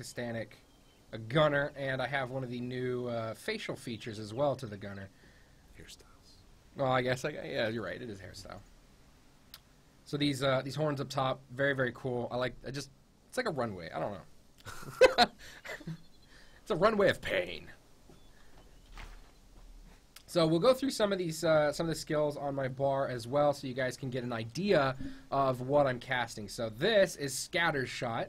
Pakistanic gunner, and I have one of the new facial features as well to the gunner. Hairstyles. Well, I guess, yeah, you're right. It is hairstyle. So these horns up top, very, very cool. It's like a runway. I don't know. It's a runway of pain. So we'll go through some of these, some of the skills on my bar as well, so you guys can get an idea of what I'm casting. So this is Scatter Shot.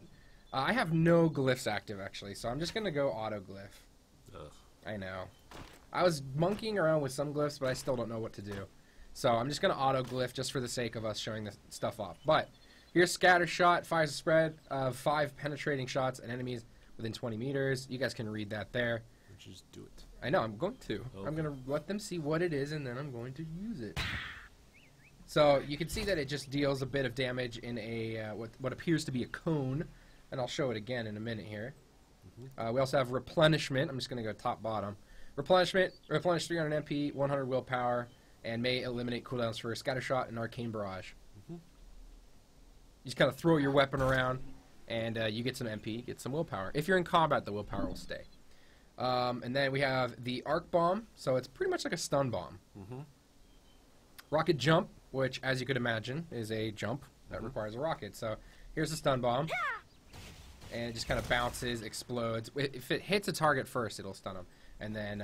I have no glyphs active actually, so I'm just gonna go auto glyph. Ugh. I know. I was monkeying around with some glyphs, but I still don't know what to do. So I'm just gonna auto glyph just for the sake of us showing this stuff off. But here's Scatter Shot, fires a spread of 5 penetrating shots at enemies within 20 meters. You guys can read that there. Just do it. I know, I'm going to. Okay. I'm going to let them see what it is, and then I'm going to use it. So you can see that it just deals a bit of damage in a what appears to be a cone, and I'll show it again in a minute here. We also have Replenishment. I'm just going to go top-bottom. Replenishment, replenish 300 MP, 100 willpower, and may eliminate cooldowns for Scatter Shot and Arcane Barrage. You just kind of throw your weapon around, and you get some MP, get some willpower. If you're in combat, the willpower will stay. And then we have the Arc Bomb, so it's pretty much like a stun bomb. Rocket Jump, which, as you could imagine, is a jump that requires a rocket. So here's the stun bomb, and it just kind of bounces, explodes. If it hits a target first, it'll stun them. And then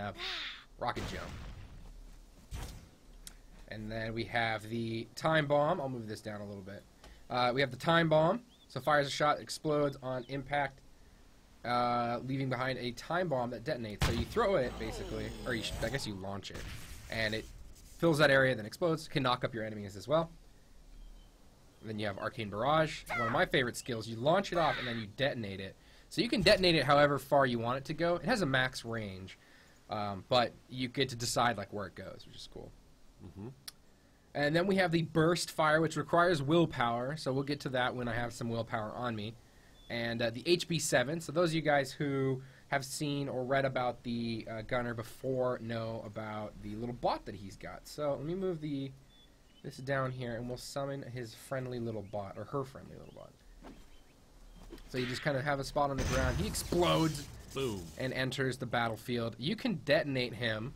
Rocket Jump. And then we have the Time Bomb. I'll move this down a little bit. We have the Time Bomb, so fires a shot, explodes on impact, leaving behind a time bomb that detonates. So you throw it, basically, or I guess you launch it, and it fills that area, then explodes. Can knock up your enemies as well. And then you have Arcane Barrage, one of my favorite skills. You launch it off, and then you detonate it. So you can detonate it however far you want it to go. It has a max range, but you get to decide like where it goes, which is cool. And then we have the Burst Fire, which requires willpower, so we'll get to that when I have some willpower on me. And the HB7, so those of you guys who have seen or read about the gunner before know about the little bot that he's got. So let me move this down here, and we'll summon his friendly little bot, or her friendly little bot. So you just kind of have a spot on the ground. He explodes, boom, and enters the battlefield. You can detonate him,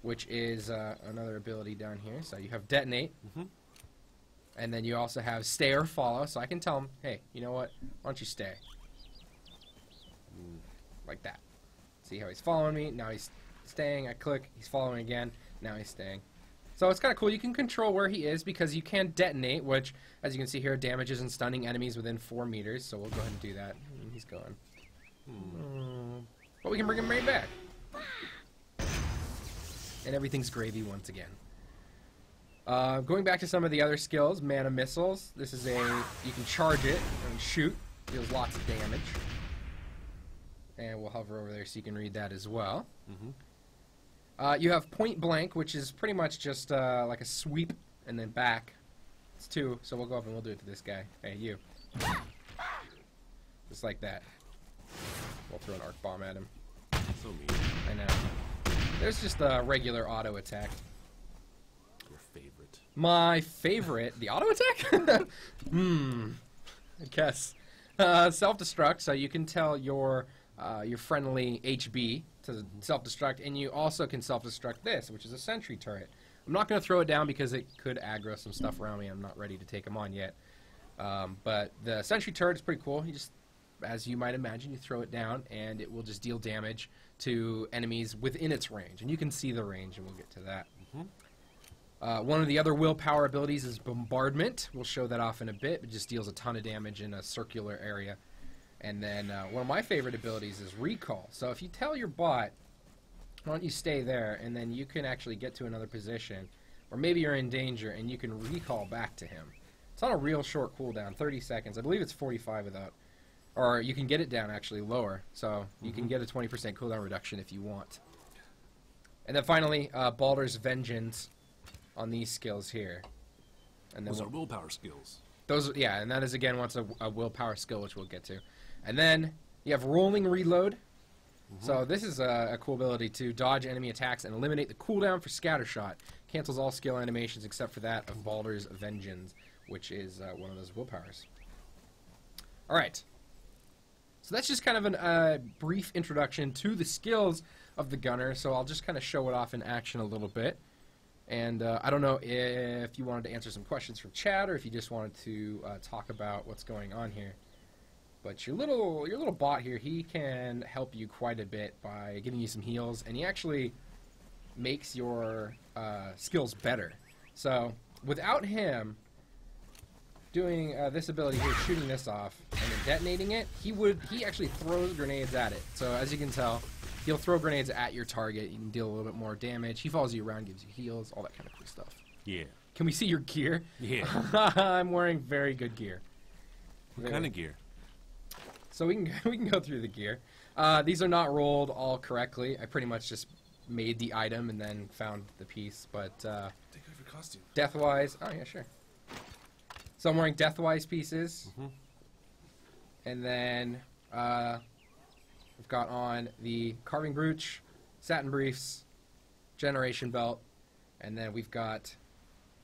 which is another ability down here. So you have Detonate. And then you also have Stay or Follow, so I can tell him, hey, you know what? Why don't you stay? Like that. See how he's following me? Now he's staying. I click. He's following again. Now he's staying. So it's kind of cool. You can control where he is because you can detonate, which, as you can see here, damages and stunning enemies within 4 meters. So we'll go ahead and do that. And he's gone. But we can bring him right back. And everything's gravy once again. Going back to some of the other skills, Mana Missiles. This is you can charge it and shoot. Deals lots of damage. And we'll hover over there so you can read that as well. You have Point Blank, which is pretty much just like a sweep and then back. It's 2, so we'll go up and we'll do it to this guy. Hey, you. Just like that. We'll throw an arc bomb at him. So mean. I know. There's just a regular auto attack. Your favorite. My favorite, the auto attack? I guess. Self-destruct, so you can tell your friendly HB to self-destruct, and you also can self-destruct this, which is a sentry turret. I'm not going to throw it down because it could aggro some stuff around me. I'm not ready to take them on yet. But the sentry turret is pretty cool. You just, as you might imagine, you throw it down, and it will just deal damage to enemies within its range. And you can see the range, and we'll get to that. One of the other willpower abilities is Bombardment. We'll show that off in a bit. It just deals a ton of damage in a circular area. And then one of my favorite abilities is Recall. So if you tell your bot, why don't you stay there, and then you can actually get to another position, or maybe you're in danger, and you can recall back to him. It's on a real short cooldown, 30 seconds. I believe it's 45 without. Or you can get it down actually lower, so you can get a 20% cooldown reduction if you want. And then finally, Baldur's Vengeance on these skills here. And then those are willpower skills. Those, yeah, and that is again once a willpower skill, which we'll get to. And then you have Rolling Reload. So this is a cool ability to dodge enemy attacks and eliminate the cooldown for Scatter Shot. Cancels all skill animations except for that of Baldur's Vengeance, which is one of those willpowers. All right. So that's just kind of a brief introduction to the skills of the gunner. So I'll just kind of show it off in action a little bit. And I don't know if you wanted to answer some questions from chat or if you just wanted to talk about what's going on here. But your little bot here, he can help you quite a bit by giving you some heals, and he actually makes your skills better. So without him doing this ability here, shooting this off and then detonating it, he actually throws grenades at it. So as you can tell, he'll throw grenades at your target. You can deal a little bit more damage. He follows you around, gives you heals, all that kind of cool stuff. Yeah. Can we see your gear? Yeah. I'm wearing very good gear. What kind of gear? So we can go through the gear. These are not rolled all correctly. I pretty much just made the item and then found the piece. But Take off your costume. Deathwise, oh yeah, sure. So I'm wearing Deathwise pieces, and then we've got on the carving brooch, satin briefs, generation belt, and then we've got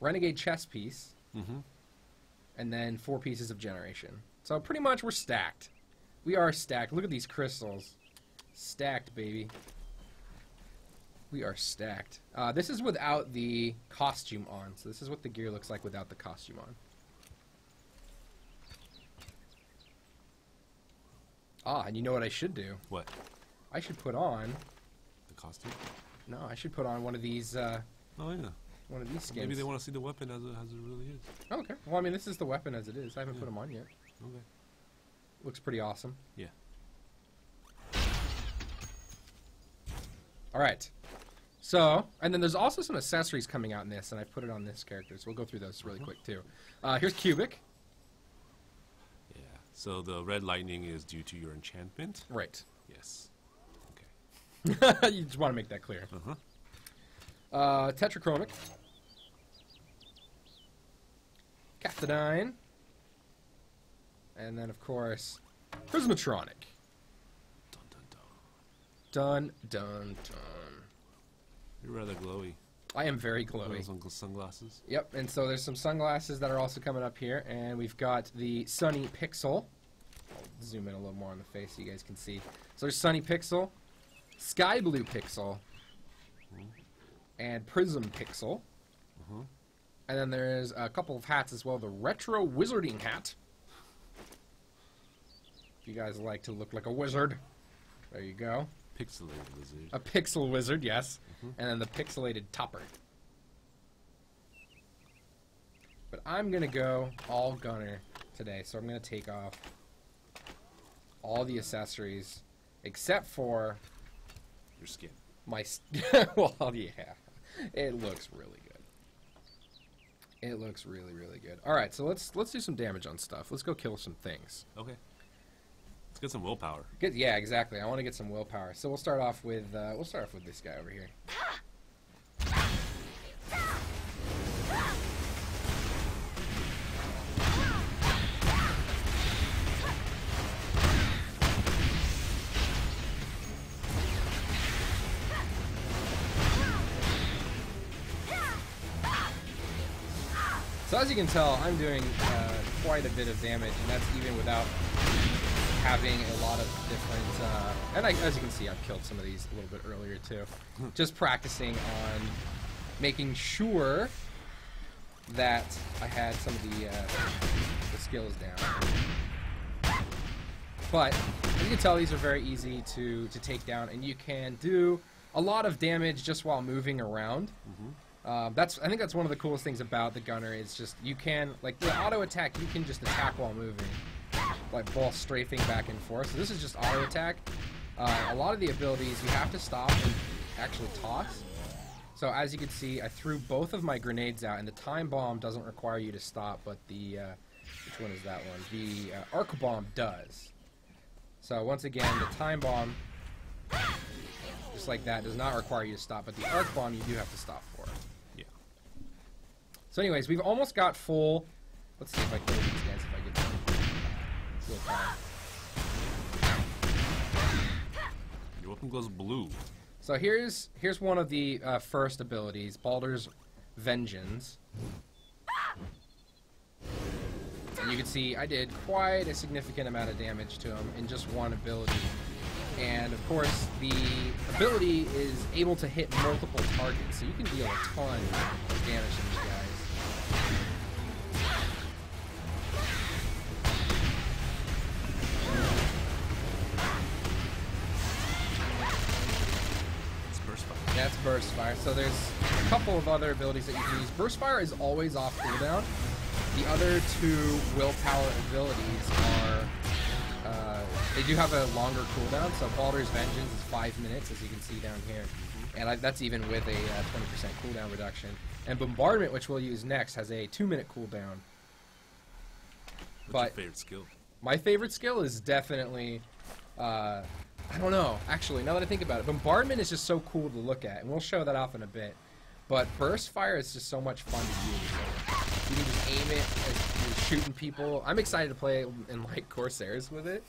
renegade chest piece, and then 4 pieces of generation. So pretty much we're stacked. We are stacked. Look at these crystals. Stacked, baby. We are stacked. This is without the costume on. So this is what the gear looks like without the costume on. Ah, and you know what I should do? What? I should put on... The costume? No, I should put on one of these, Oh, yeah. one of these skins. Maybe they want to see the weapon as it really is. Oh, okay. Well, I mean, this is the weapon as it is. I haven't put them on yet. Okay. Looks pretty awesome. Yeah. All right. So, and then there's also some accessories coming out in this, and I put it on this character, so we'll go through those really quick, too. Here's Cubic. Yeah. So the red lightning is due to your enchantment? Right. Yes. Okay. You just want to make that clear. Uh-huh. Tetrachromic. Cathodine. And then, of course, Prismatronic. Dun, dun, dun. Dun, dun, dun. You're rather glowy. I am very glowy. Some sunglasses. Yep, and so there's some sunglasses that are also coming up here, and we've got the Sunny Pixel. I'll zoom in a little more on the face so you guys can see. So there's Sunny Pixel, Sky Blue Pixel, and Prism Pixel. And then there's a couple of hats as well. The Retro Wizarding Hat. If you guys like to look like a wizard, there you go. Pixelated wizard. A pixel wizard, yes. And then the pixelated topper. But I'm going to go all gunner today, so I'm going to take off all the accessories except for Your skin. my... well, yeah. It looks really good. It looks really, really good. All right, so let's do some damage on stuff. Let's go kill some things. Okay. Let's get some willpower. Yeah, exactly. I want to get some willpower. So we'll start off with this guy over here. So as you can tell, I'm doing quite a bit of damage, and that's even without having a lot of different... as you can see, I've killed some of these a little bit earlier, too. Just practicing on making sure that I had some of the skills down. But, as you can tell, these are very easy to take down, and you can do a lot of damage just while moving around. I think that's one of the coolest things about the gunner is just you can, like the auto attack, you can just attack while moving, like ball strafing back and forth. So this is just auto attack. A lot of the abilities you have to stop and actually toss. So as you can see, I threw both of my grenades out, and the time bomb doesn't require you to stop, but the which one is that one? The arc bomb does. So once again, the time bomb, just like that, does not require you to stop, but the arc bomb you do have to stop for. Yeah. So anyways, we've almost got full... Let's see if I kill these guys, if I get them. Your weapon glows blue. So here's one of the first abilities, Baldur's Vengeance. And you can see I did quite a significant amount of damage to him in just one ability. And of course, the ability is able to hit multiple targets, so you can deal a ton of damage to these guys. That's Burst Fire. So there's a couple of other abilities that you can use. Burst Fire is always off cooldown. The other two willpower abilities are, they do have a longer cooldown. So Baldur's Vengeance is 5 minutes, as you can see down here. And that's even with a 20% cooldown reduction. And Bombardment, which we'll use next, has a 2-minute cooldown. What's your favorite skill? My favorite skill is definitely... I don't know, actually, now that I think about it. Bombardment is just so cool to look at, and we'll show that off in a bit. But Burst Fire is just so much fun to use. You can just aim it as you're shooting people. I'm excited to play in, like, Corsairs with it.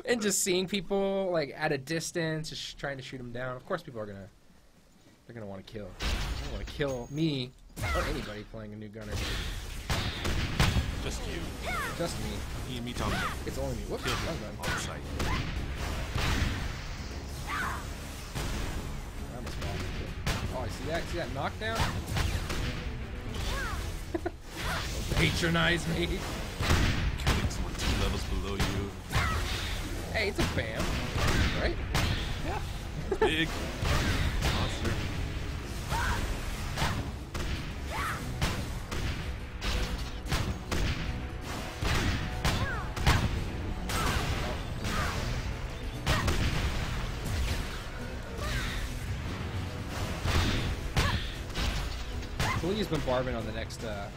And just seeing people, like, at a distance, just trying to shoot them down. Of course people are they're gonna want to kill. They want to kill me, or anybody playing a new gunner. Just you. Just me. Me and me, Tom. It's only me. Whoops. Kill him on sight. Oh, I see that. See that knockdown? Patronize me. Killing someone 2 levels below you. Hey, it's a BAM, right? Yeah. Big monster. We'll use Bombardment on the next guy.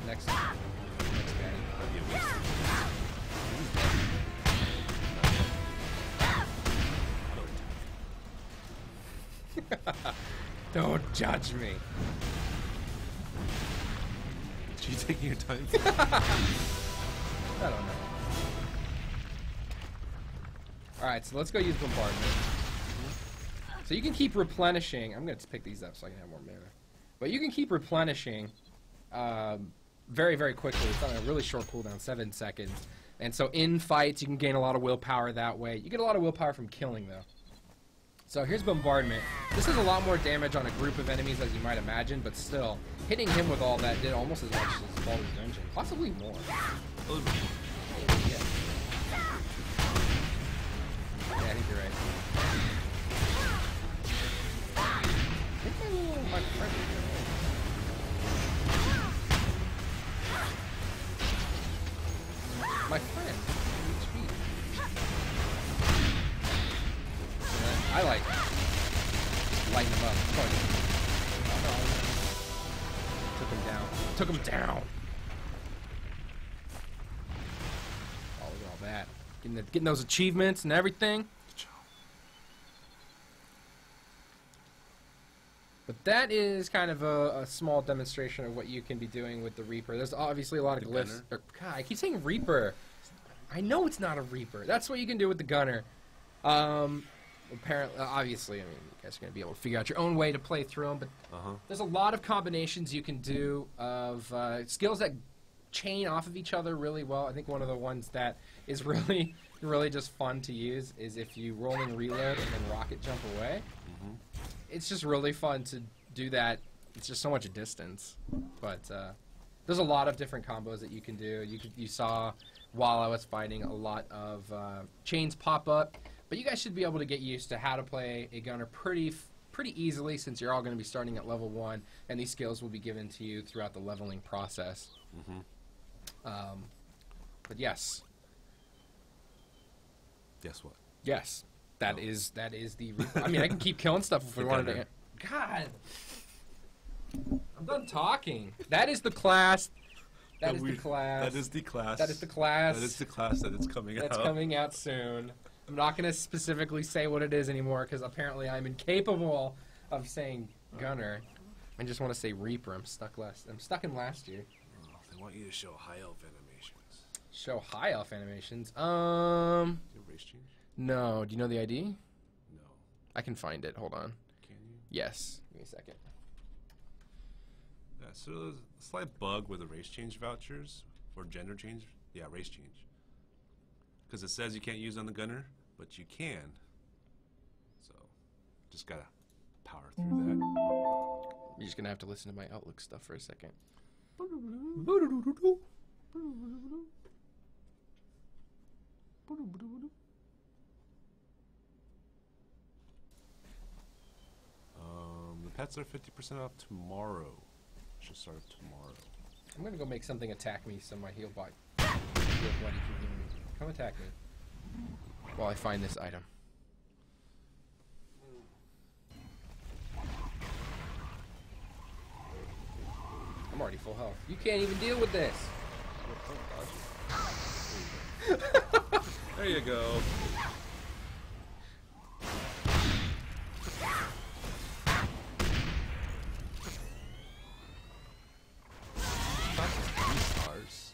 Don't judge me. Are you taking your time? I don't know. Alright, so let's go use Bombardment. So you can keep replenishing. I'm going to pick these up so I can have more mana. But you can keep replenishing very, very quickly. It's on a really short cooldown, 7 seconds. And so in fights, you can gain a lot of willpower that way. You get a lot of willpower from killing, though. So here's Bombardment. This is a lot more damage on a group of enemies, as you might imagine, but still, hitting him with all that did almost as much as Baldur's Dungeon. Possibly more. Yeah, I think you're right. I think my friend my friend. I like lighten him up. Took him down. Took him down. Oh, look at all that. Getting those achievements and everything. But that is kind of a small demonstration of what you can be doing with the Reaper. There's obviously a lot of glyphs. God, I keep saying Reaper. I know it's not a Reaper. That's what you can do with the Gunner. Apparently, obviously, I mean, you guys are going to be able to figure out your own way to play through them. But there's a lot of combinations you can do of skills that chain off of each other really well. I think one of the ones that is really, really just fun to use is if you roll and reload and then rocket jump away. It's just really fun to do that. It's just so much distance. But there's a lot of different combos that you can do. You saw while I was fighting a lot of chains pop up. But you guys should be able to get used to how to play a gunner pretty easily, since you're all going to be starting at level 1, and these skills will be given to you throughout the leveling process. But yes. Guess what? Yes. That is the Reaper. I mean, I can keep killing stuff if we wanted to. God. I'm done talking. That is the class. That is the class. That is the class. That is the class. That is the class that is coming out. That's coming out soon. I'm not going to specifically say what it is anymore, because apparently I'm incapable of saying Gunner. I just want to say Reaper. I'm stuck in last year. Oh, they want you to show high elf animations. Show high elf animations? Race change? No. Do you know the ID? No. I can find it. Hold on. Can you? Yes. Give me a second. Yeah, so there's a slight bug with the race change vouchers, or gender change Yeah, race change. Because it says you can't use on the gunner, but you can. So, just gotta power through that. You're just gonna have to listen to my Outlook stuff for a second. The pets are 50% off tomorrow. Should start tomorrow. I'm gonna go make something attack me so my heal bot can heal me. Come attack me while I find this item. I'm already full health. You can't even deal with this. There you go. Stars.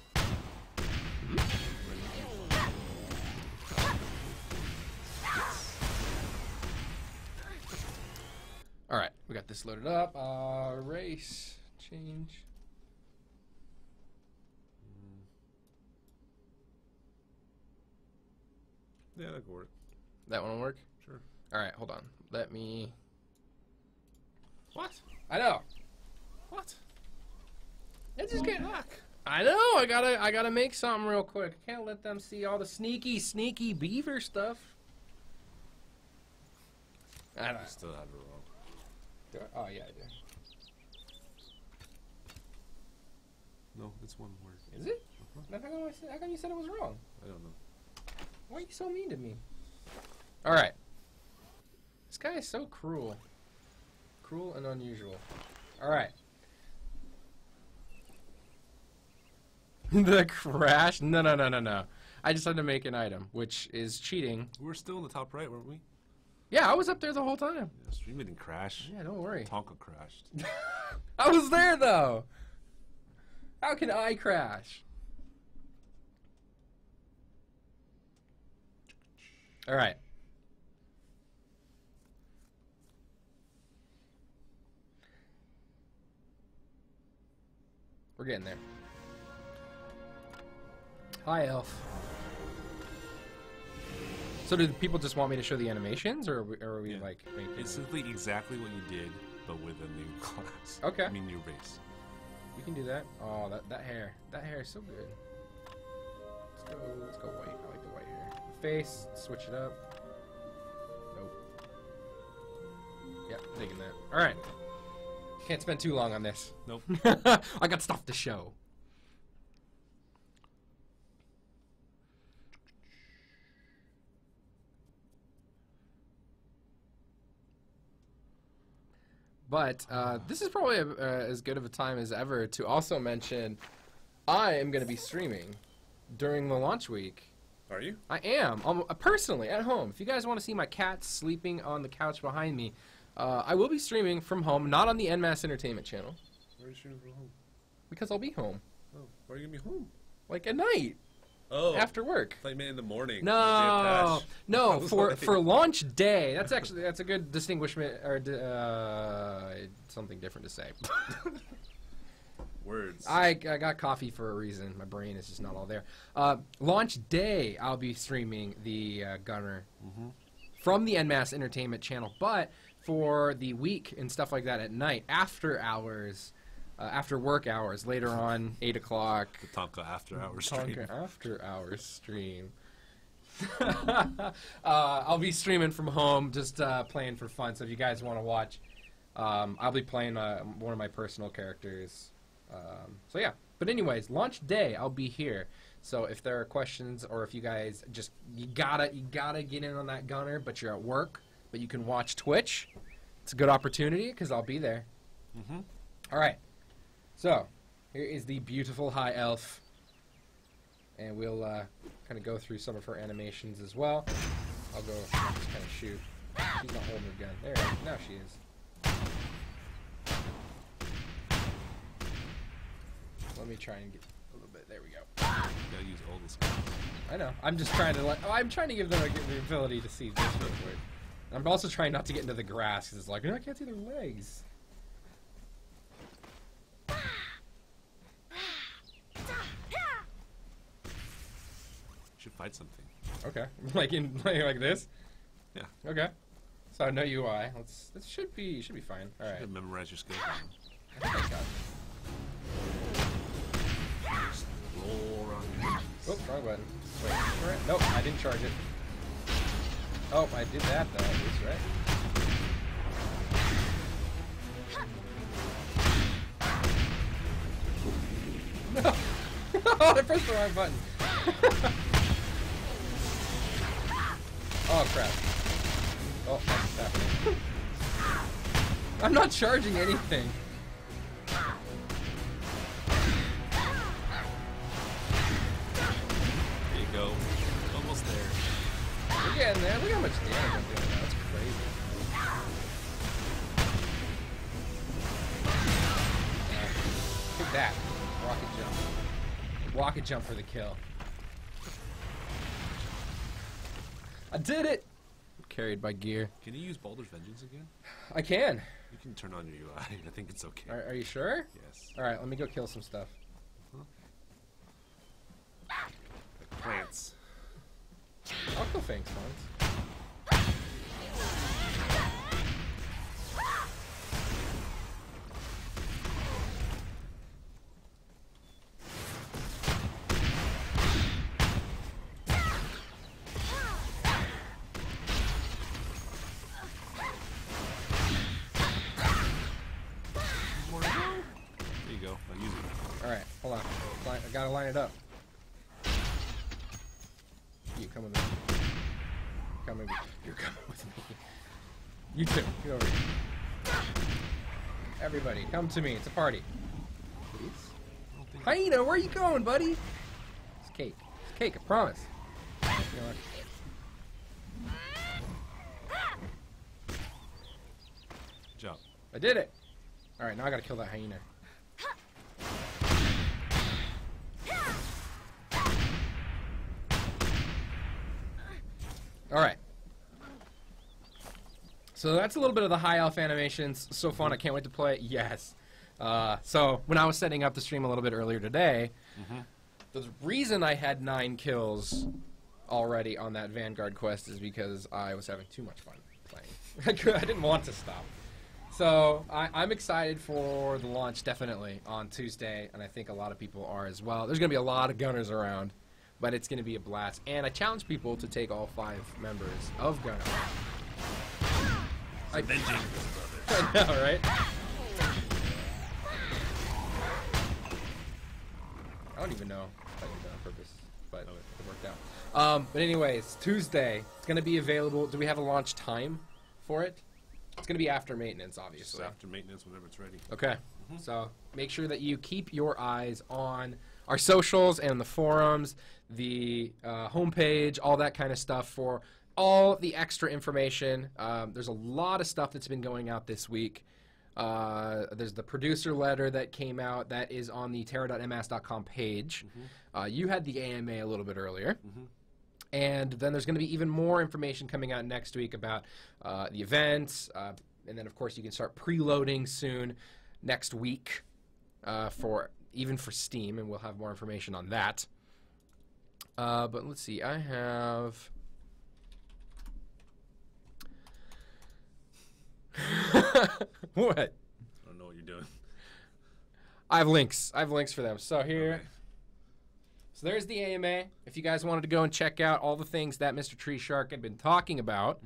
All right, we got this loaded up. Race change. Yeah, that could work. That one will work. Sure. All right, hold on. Let me. What? I know. What? It's just getting. back. I know. I gotta make something real quick. I can't let them see all the sneaky beaver stuff. I don't know. I still have it wrong. Do I? Oh yeah, I do. No, it's one word. Is it? Then how come you said it was wrong? I don't know. Why are you so mean to me? All right. This guy is so cruel. Cruel and unusual. All right. The crash? No. I just had to make an item, which is cheating. We were still in the top right, weren't we? Yeah, I was up there the whole time. Yeah, stream didn't crash. Yeah, don't worry. Tonka crashed. I was there, though. How can I crash? All right. We're getting there. Hi, Elf. So do people just want me to show the animations, or are we Yeah. like making... It's simply exactly what you did, but with a new class. Okay. I mean, new race. We can do that. Oh, that hair. That hair is so good. Let's go white. I like the white hair. Face, switch it up. Nope. Yep, digging that. Alright. Can't spend too long on this. Nope. I got stuff to show. But this is probably as good of a time as ever to also mention I am going to be streaming during the launch week. Are you? I am. Personally, at home. If you guys want to see my cat sleeping on the couch behind me, I will be streaming from home, not on the NMAS Entertainment channel. Why are you streaming from home? Because I'll be home. Oh, why are you going to be home? Like at night. Oh. After work. I thought you meant in the morning. No, no, I was for like- for launch day. That's a good distinguishment or something different to say. Words. I got coffee for a reason. My brain is just not all there. Launch day, I'll be streaming the Gunner from the NMAS Entertainment channel, but for the week and stuff like that at night, after hours, after work hours, later on, 8 o'clock. The Tonka after hours stream. Tonka after hours stream. I'll be streaming from home, just playing for fun. So if you guys want to watch, I'll be playing one of my personal characters. So yeah. But anyways, launch day, I'll be here. So if there are questions, or if you guys just you gotta get in on that Gunner, but you're at work, but you can watch Twitch. It's a good opportunity because I'll be there. All right. So, here is the beautiful High Elf. And we'll kind of go through some of her animations as well. I'll go just kind of shoot. She's not holding her gun. There, now she is. Let me try and get a little bit. There we go. You gotta use all this. I know. I'm just trying to I'm trying to give them the ability to see this real quick. I'm also trying not to get into the grass because it's like, I can't see their legs. should fight something. Okay. like this? Yeah. Okay. So no UI. This should be fine. All right. You should memorize your skills. I think I got it. Just roll around your hands. Oops, wrong button. Wait, right? Nope, I didn't charge it. Oh, I did that though, at least, right? No! Oh, I pressed the wrong button. Oh, crap. Oh, that's happening. I'm not charging anything. There you go. Almost there. We're getting there. Look how much damage I'm doing now. That's crazy. Take that. Rocket jump. Rocket jump for the kill. I did it! Carried by gear. Can you use Baldur's Vengeance again? I can. You can turn on your UI. I think it's okay. Are you sure? Yes. Alright, let me go kill some stuff. Like plants. I'll kill Fang's once. There you go. I'll use it. Alright, hold on. I gotta line it up. You come with me. You're coming with me. You too. Get over here. Everybody, come to me. It's a party. I don't think Hyena, where are you going, buddy? It's cake. It's cake, I promise. You know what? Good job. I did it. Alright, now I gotta kill that hyena. Alright. So that's a little bit of the high elf animations. So fun, I can't wait to play it. Yes. So when I was setting up the stream a little bit earlier today, the reason I had 9 kills already on that Vanguard quest is because I was having too much fun playing. I didn't want to stop. So I'm excited for the launch, definitely, on Tuesday, and I think a lot of people are as well. There's going to be a lot of gunners around, but it's going to be a blast. And I challenge people to take all 5 members of Gunner. Avenging. I know, right? I don't even know if I did that on purpose, but it worked out. But anyways, Tuesday, it's going to be available. Do we have a launch time for it? It's going to be after maintenance, obviously. Just after maintenance, whenever it's ready. Okay. So make sure that you keep your eyes on our socials and the forums, the homepage, all that kind of stuff for all the extra information. There's a lot of stuff that's been going out this week. There's the producer letter that came out that is on the TERA.ms.com page. You had the AMA a little bit earlier. And then there's going to be even more information coming out next week about the events. And then, of course, you can start preloading soon next week for Steam, and we'll have more information on that. But let's see. I have... What? I don't know what you're doing. I have links. I have links for them. So here... Okay. So there's the AMA. If you guys wanted to go and check out all the things that Mr. Tree Shark had been talking about,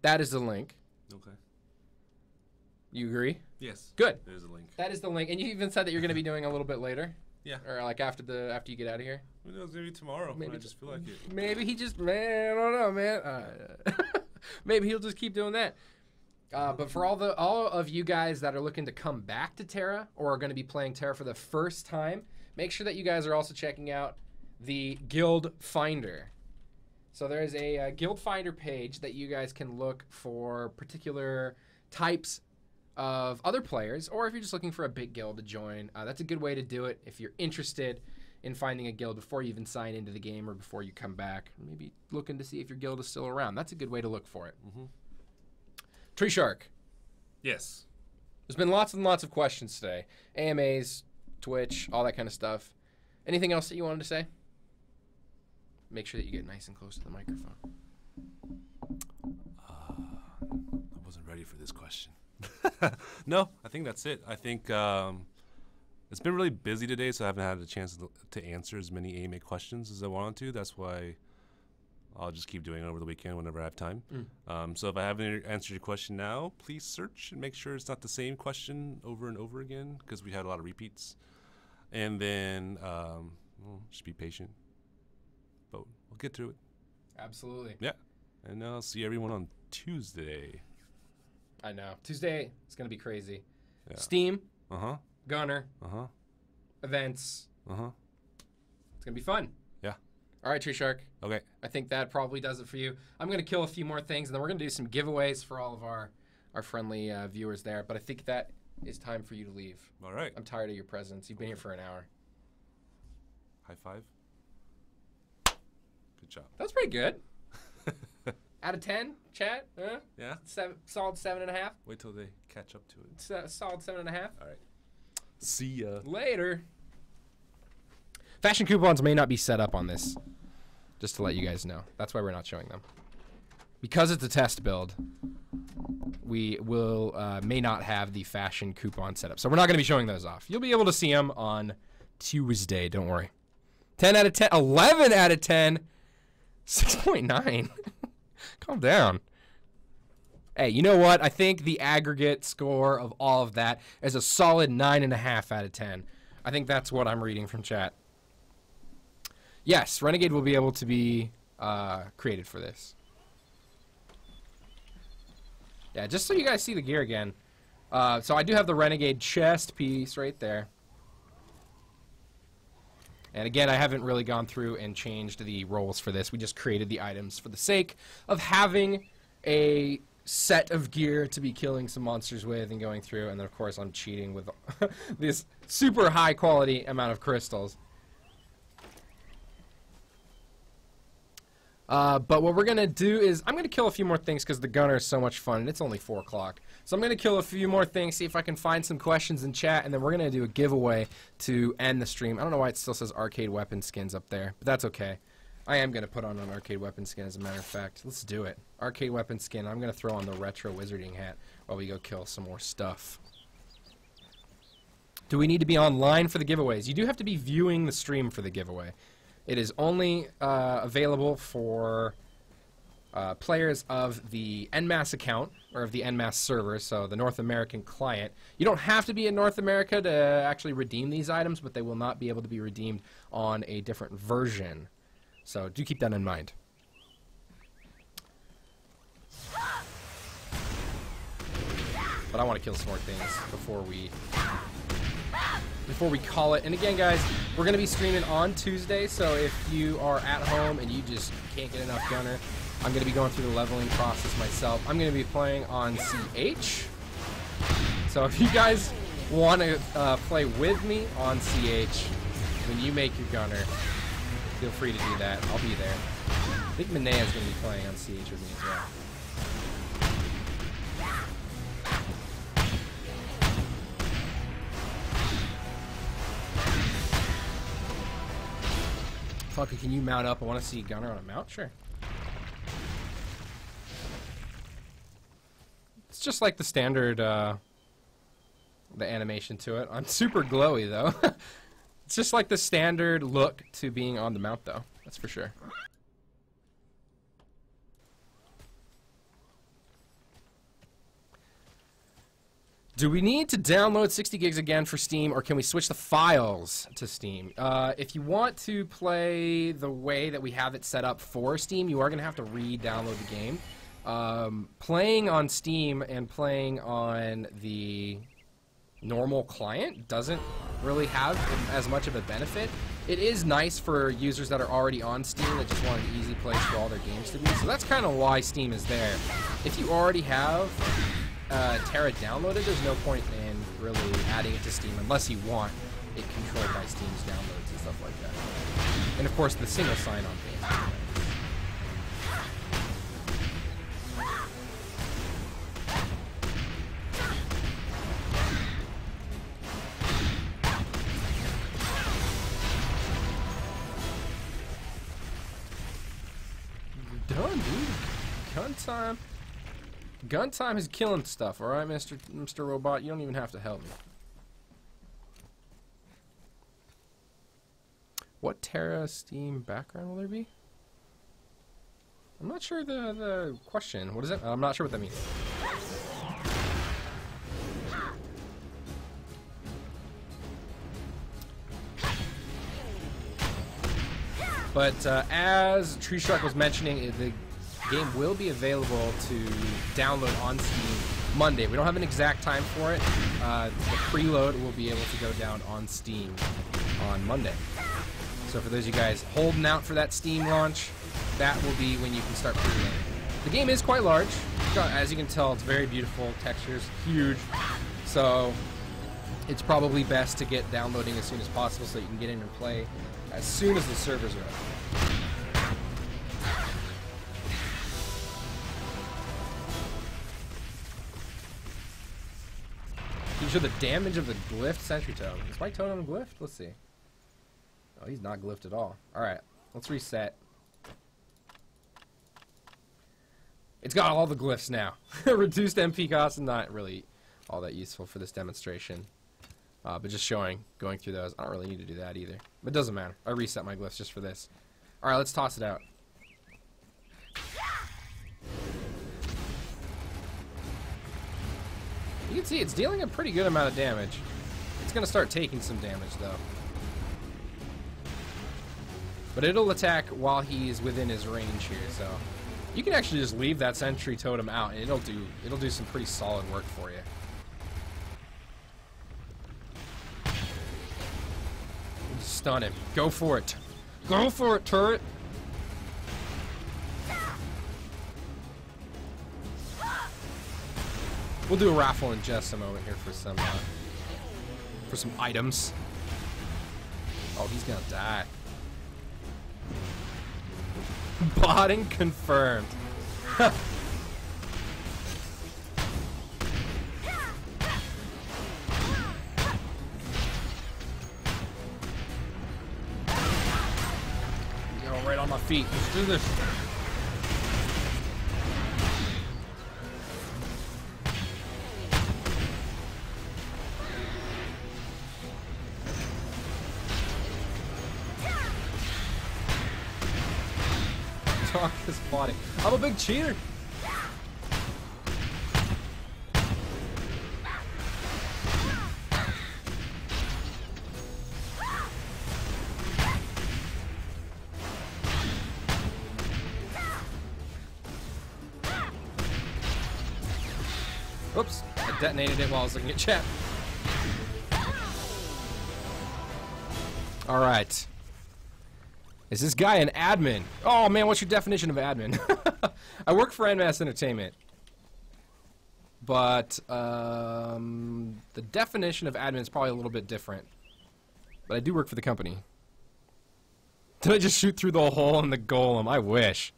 that is the link. Okay. You agree? Yes. Good. There's a link. That is the link. And you even said that you're going to be doing a little bit later? Yeah. Or like after you get out of here? Who knows? Maybe tomorrow. Maybe Maybe I just feel like it. Maybe he just, man, I don't know, man. Maybe he'll just keep doing that. But for all of you guys that are looking to come back to TERA or are going to be playing TERA for the first time, make sure that you guys are also checking out the Guild Finder. So there's a Guild Finder page that you guys can look for particular types of other players, or if you're just looking for a big guild to join, that's a good way to do it if you're interested in finding a guild before you even sign into the game or before you come back. Maybe looking to see if your guild is still around. That's a good way to look for it. Tree Shark. Yes. There's been lots and lots of questions today. AMAs, Twitch, all that kind of stuff. Anything else that you wanted to say? make sure that you get nice and close to the microphone. I wasn't ready for this question. No, I think that's it. I think it's been really busy today, so I haven't had a chance to answer as many AMA questions as I wanted to. That's why I'll just keep doing it over the weekend whenever I have time. So if I haven't answered your question now, please search and make sure it's not the same question over and over again, because we had a lot of repeats. And then just be patient. But we'll get through it. Absolutely. Yeah. And I'll see everyone on Tuesday. I know. Tuesday is going to be crazy. Yeah. Steam. Uh-huh. Gunner. Uh-huh. Events. Uh-huh. It's going to be fun. Yeah. All right, Tree Shark. Okay. I think that probably does it for you. I'm going to kill a few more things, and then we're going to do some giveaways for all of our friendly viewers there. But I think that is time for you to leave. All right. I'm tired of your presence. You've been here for an hour. High five. Good job. That was pretty good. Out of 10, chat? Huh? Yeah? Solid 7.5. Wait till they catch up to it. Solid 7.5. All right. See ya. Later. Fashion coupons may not be set up on this. Just to let you guys know. That's why we're not showing them. Because it's a test build, we will may not have the fashion coupon set up. So we're not going to be showing those off. You'll be able to see them on Tuesday. Don't worry. 10 out of 10. 11 out of 10. 6.9. Calm down. Hey, you know what? I think the aggregate score of all of that is a solid 9.5 out of 10. I think that's what I'm reading from chat. Yes, Renegade will be able to be created for this. Yeah, just so you guys see the gear again. So I do have the Renegade chest piece right there. And again, I haven't really gone through and changed the roles for this. We just created the items for the sake of having a set of gear to be killing some monsters with and going through. And then, of course, I'm cheating with this super high quality amount of crystals. But what we're going to do is I'm going to kill a few more things because the gunner is so much fun, and it's only 4 o'clock. So I'm going to kill a few more things, see if I can find some questions in chat, and then we're going to do a giveaway to end the stream. I don't know why it still says arcade weapon skins up there, but that's okay. I am going to put on an arcade weapon skin, as a matter of fact. Let's do it. Arcade weapon skin. I'm going to throw on the retro wizarding hat while we go kill some more stuff. Do we need to be online for the giveaways? You do have to be viewing the stream for the giveaway. It is only available for players of the NMAS account, or of the NMAS server, so the North American client. You don't have to be in North America to actually redeem these items, but they will not be able to be redeemed on a different version. So do keep that in mind. But I want to kill some more things before we call it. And again, guys, we're going to be streaming on Tuesday, so if you are at home and you just can't get enough gunner, I'm going to be going through the leveling process myself. I'm going to be playing on CH. So if you guys want to play with me on CH, when you make your gunner, feel free to do that. I'll be there. I think Minea is going to be playing on CH with me as well. Fucker, can you mount up? I want to see gunner on a mount. Sure. It's just like the standard, the animation to it. I'm super glowy, though. It's just like the standard look to being on the mount, though. That's for sure. Do we need to download 60 gigs again for Steam, or can we switch the files to Steam? If you want to play the way that we have it set up for Steam, you are going to have to re-download the game. Playing on Steam and playing on the normal client doesn't really have as much of a benefit. It is nice for users that are already on Steam that just want an easy place for all their games to be. So that's kind of why Steam is there. If you already have TERA downloaded, there's no point in really adding it to Steam unless you want it controlled by Steam's downloads and stuff like that. And of course, the single sign-on games. done, dude. Gun time. Gun time is killing stuff, alright, Mr. Robot? You don't even have to help me. What TERA Steam background will there be? I'm not sure the question. What is it? I'm not sure what that means. But as Tree Shark was mentioning, the game will be available to download on Steam Monday. We don't have an exact time for it. The preload will be able to go down on Steam on Monday. So for those of you guys holding out for that Steam launch, that will be when you can start preloading. The game is quite large. As you can tell, it's very beautiful. Textures huge. So it's probably best to get downloading as soon as possible so you can get in and play as soon as the servers are up. Can you show the damage of the glyphed sentry totem? Is my totem glyphed? Let's see. Oh, he's not glyphed at all. Alright, let's reset. It's got all the glyphs now. Reduced MP cost, not really all that useful for this demonstration. But just showing, going through those. I don't really need to do that either. But it doesn't matter. I reset my glyphs just for this. Alright, let's toss it out. You can see it's dealing a pretty good amount of damage. It's going to start taking some damage, though. But it'll attack while he's within his range here, so... You can actually just leave that sentry totem out, and it'll do some pretty solid work for you. Stun him. Go for it. Go for it, turret. We'll do a raffle in just a moment here for some items. Oh, he's gonna die. Botting confirmed. Right on my feet. Let's do this. Talk his body. I'm a big cheater. Oops, I detonated it while I was looking at chat. Alright. Is this guy an admin? Oh man, what's your definition of admin? I work for NMAS Entertainment. But, the definition of admin is probably a little bit different. But I do work for the company. Did I just shoot through the hole in the golem? I wish.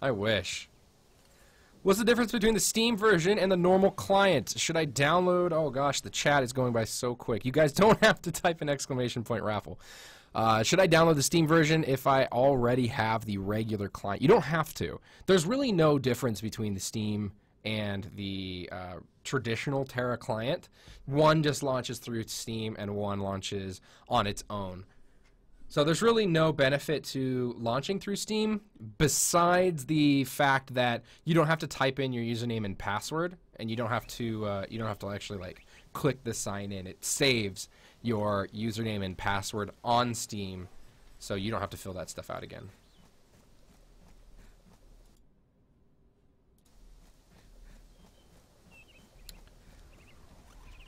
I wish. What's the difference between the Steam version and the normal client? Should I download? Oh gosh, the chat is going by so quick. You guys don't have to type an exclamation point raffle. Should I download the Steam version if I already have the regular client? You don't have to. There's really no difference between the Steam and the traditional TERA client. One just launches through Steam and one launches on its own. So there's really no benefit to launching through Steam besides the fact that you don't have to type in your username and password, and you don't have to actually like click the sign in. It saves your username and password on Steam, so you don't have to fill that stuff out again.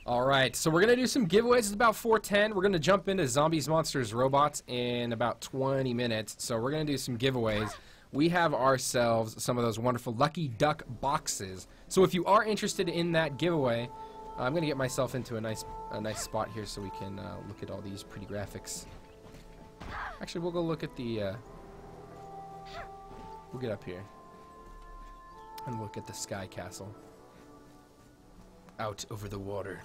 Alright, so we're going to do some giveaways. It's about 4:10. We're going to jump into Zombies, Monsters, Robots in about 20 minutes. So we're going to do some giveaways. We have ourselves some of those wonderful Lucky Duck boxes. So if you are interested in that giveaway, I'm going to get myself into a nice spot here so we can look at all these pretty graphics. Actually, we'll go look at the... we'll get up here and look at the Sky Castle. Out over the water.